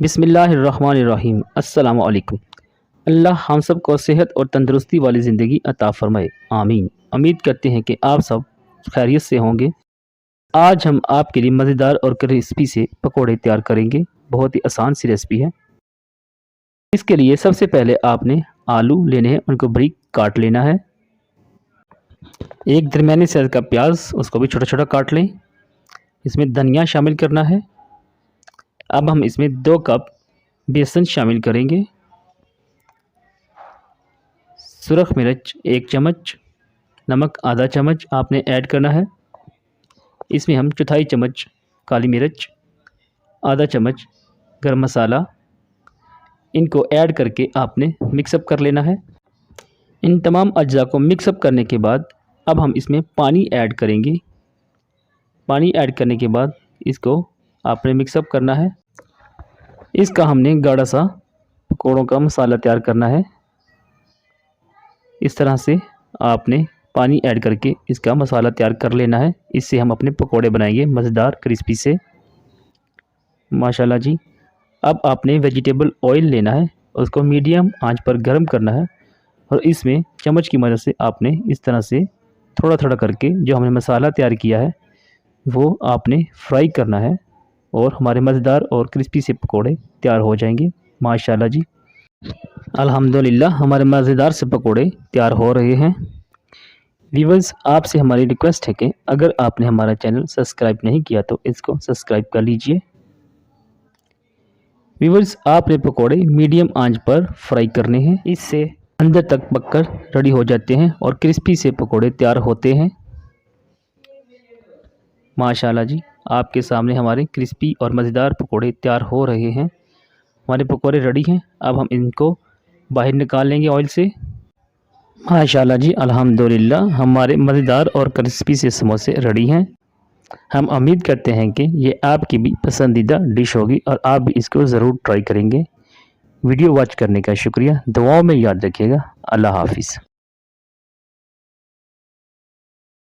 बिस्मिल्लाहिर्रहमानिर्रहीम। अस्सलामु अलैकुम। अल्लाह हम सब को सेहत और तंदुरुस्ती वाली ज़िंदगी अता फ़रमाए, आमीन। उम्मीद करते हैं कि आप सब खैरियत से होंगे। आज हम आपके लिए मज़ेदार और क्रिस्पी से पकोड़े तैयार करेंगे। बहुत ही आसान सी रेसिपी है। इसके लिए सबसे पहले आपने आलू लेने हैं, उनको बारीक काट लेना है। एक दरमियानी साइज़ का प्याज, उसको भी छोटा छोटा काट लें। इसमें धनिया शामिल करना है। अब हम इसमें 2 कप बेसन शामिल करेंगे। सुरख मिर्च 1 चम्मच, नमक आधा चम्मच आपने ऐड करना है। इसमें हम चौथाई चम्मच काली मिर्च, आधा चम्मच गरम मसाला, इनको ऐड करके आपने मिक्सअप कर लेना है। इन तमाम अज्जा को मिक्सअप करने के बाद अब हम इसमें पानी ऐड करेंगे। पानी ऐड करने के बाद इसको आपने मिक्सअप करना है। इसका हमने गाढ़ा सा पकौड़ों का मसाला तैयार करना है। इस तरह से आपने पानी ऐड करके इसका मसाला तैयार कर लेना है। इससे हम अपने पकोड़े बनाएंगे मज़ेदार क्रिस्पी से, माशाल्लाह जी। अब आपने वेजिटेबल ऑयल लेना है, उसको मीडियम आंच पर गर्म करना है और इसमें चम्मच की मदद से आपने इस तरह से थोड़ा थोड़ा करके जो हमने मसाला तैयार किया है वो आपने फ्राई करना है और हमारे मज़ेदार और क्रिस्पी से पकोड़े तैयार हो जाएंगे, माशाल्लाह जी। अल्हम्दुलिल्लाह हमारे मज़ेदार से पकोड़े तैयार हो रहे हैं। व्यूअर्स, आपसे हमारी रिक्वेस्ट है कि अगर आपने हमारा चैनल सब्सक्राइब नहीं किया तो इसको सब्सक्राइब कर लीजिए। व्यूअर्स, आपने पकोड़े मीडियम आंच पर फ्राई करने हैं, इससे अंदर तक पककर रेडी हो जाते हैं और क्रिस्पी से पकोड़े तैयार होते हैं, माशाल्लाह जी। आपके सामने हमारे क्रिस्पी और मज़ेदार पकोड़े तैयार हो रहे हैं। हमारे पकोड़े रेडी हैं। अब हम इनको बाहर निकाल लेंगे ऑयल से। माशाल्लाह जी, अल्हम्दुलिल्लाह हमारे मज़ेदार और क्रिस्पी से समोसे रेडी हैं। हम उम्मीद करते हैं कि ये आपकी भी पसंदीदा डिश होगी और आप भी इसको ज़रूर ट्राई करेंगे। वीडियो वॉच करने का शुक्रिया। दुआओं में याद रखिएगा। अल्लाह हाफ़िज़।